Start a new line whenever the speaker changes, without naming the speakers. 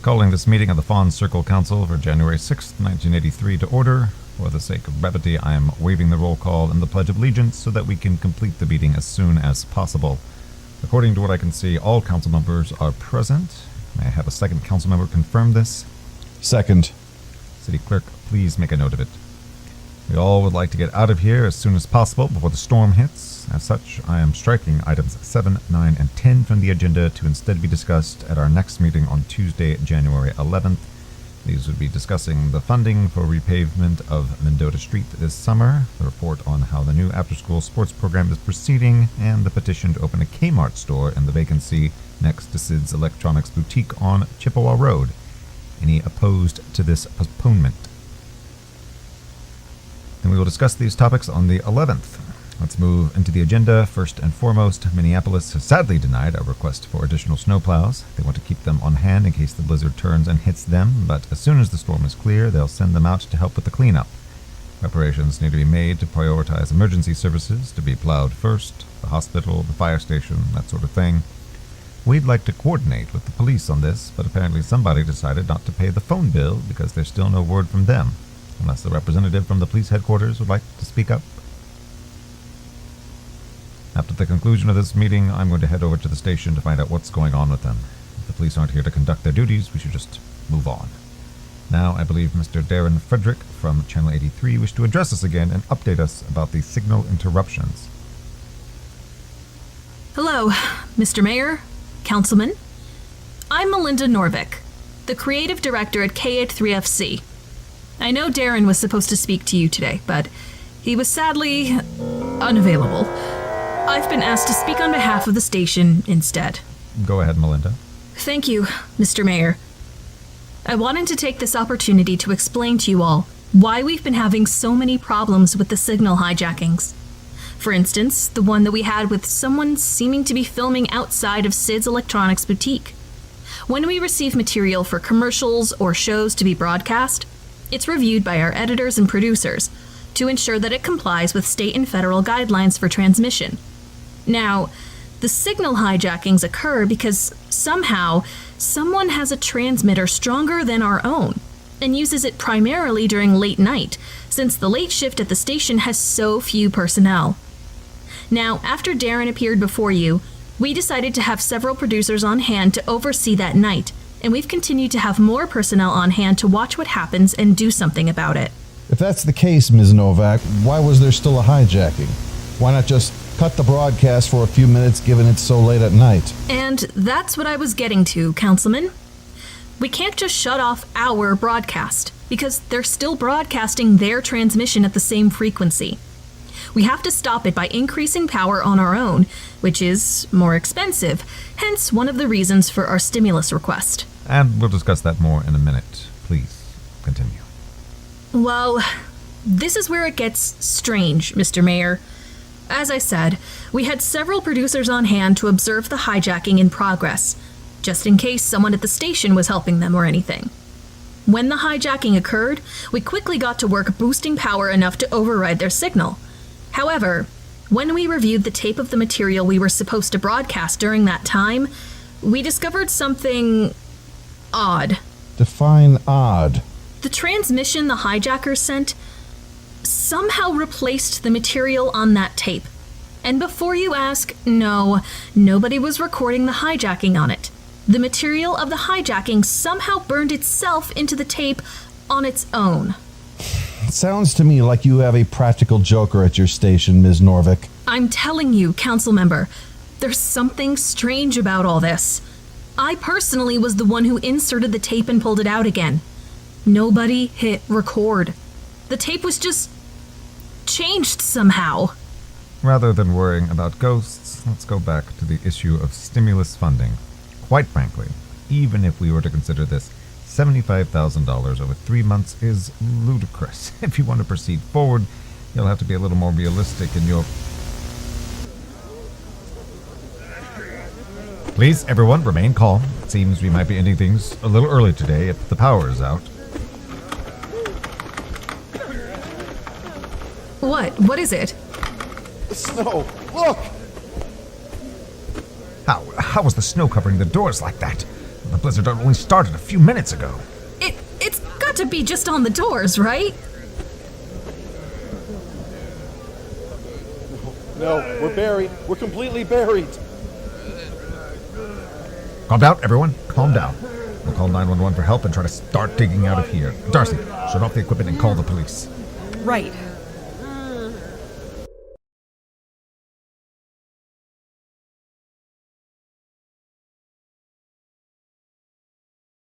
Calling this meeting of the Fawn Circle Council for January 6th, 1983 to order. For the sake of brevity, I am waiving the roll call and the Pledge of Allegiance so that we can complete the meeting as soon as possible. According to what I can see, all council members are present. May I have a second council member confirm this?
Second.
City Clerk, please make a note of it. We all would like to get out of here as soon as possible before the storm hits. As such, I am striking items 7, 9, and 10 from the agenda to instead be discussed at our next meeting on Tuesday, January 11th. These would be discussing the funding for repavement of Mendota Street this summer, the report on how the new after-school sports program is proceeding, and the petition to open a Kmart store in the vacancy next to Sid's Electronics Boutique on Chippewa Road. Any opposed to this postponement? Then we will discuss these topics on the 11th. Let's move into the agenda. First and foremost, Minneapolis has sadly denied our request for additional snowplows. They want to keep them on hand in case the blizzard turns and hits them, but as soon as the storm is clear, they'll send them out to help with the cleanup. Preparations need to be made to prioritize emergency services to be plowed first, the hospital, the fire station, that sort of thing. We'd like to coordinate with the police on this, but apparently somebody decided not to pay the phone bill because there's still no word from them. Unless the representative from the police headquarters would like to speak up. After the conclusion of this meeting, I'm going to head over to the station to find out what's going on with them. If the police aren't here to conduct their duties, we should just move on. Now, I believe Mr. Darren Frederick from Channel 83 wished to address us again and update us about the signal interruptions.
Hello, Mr. Mayor, Councilman. I'm Melinda Norvik, the creative director at K83FC. I know Darren was supposed to speak to you today, but he was sadly unavailable. I've been asked to speak on behalf of the station instead.
Go ahead, Melinda.
Thank you, Mr. Mayor. I wanted to take this opportunity to explain to you all why we've been having so many problems with the signal hijackings. For instance, the one that we had with someone seeming to be filming outside of Sid's Electronics Boutique. When we receive material for commercials or shows to be broadcast, it's reviewed by our editors and producers to ensure that it complies with state and federal guidelines for transmission. Now, the signal hijackings occur because somehow someone has a transmitter stronger than our own and uses it primarily during late night, since the late shift at the station has so few personnel. Now, after Darren appeared before you, we decided to have several producers on hand to oversee that night, and we've continued to have more personnel on hand to watch what happens and do something about it.
If that's the case, Ms. Novak, why was there still a hijacking? Why not just cut the broadcast for a few minutes, given it's so late at night?
And that's what I was getting to, Councilman. We can't just shut off our broadcast, because they're still broadcasting their transmission at the same frequency. We have to stop it by increasing power on our own, which is more expensive, hence one of the reasons for our stimulus request.
And we'll discuss that more in a minute. Please, continue.
Well, this is where it gets strange, Mr. Mayor. As I said, we had several producers on hand to observe the hijacking in progress, just in case someone at the station was helping them or anything. When the hijacking occurred, we quickly got to work boosting power enough to override their signal. However, when we reviewed the tape of the material we were supposed to broadcast during that time, we discovered something odd.
Define odd.
The transmission the hijackers sent somehow replaced the material on that tape. And before you ask, no, nobody was recording the hijacking on it. The material of the hijacking somehow burned itself into the tape on its own.
It sounds to me like you have a practical joker at your station, Ms. Norvik.
I'm telling you, council member, there's something strange about all this. I personally was the one who inserted the tape and pulled it out again. Nobody hit record. The tape was just changed somehow.
Rather than worrying about ghosts, let's go back to the issue of stimulus funding. Quite frankly, even if we were to consider this $75,000 over 3 months is ludicrous. If you want to proceed forward, you'll have to be a little more realistic in your... Please, everyone, remain calm. It seems we might be ending things a little early today if the power is out.
What is it?
The snow! Look!
How was the snow covering the doors like that? The blizzard only started a few minutes ago.
It's got to be just on the doors, right?
No, we're buried. We're completely buried.
Calm down, everyone. Calm down. We'll call 911 for help and try to start digging out of here. Darcy, shut off the equipment and call the police.
Right.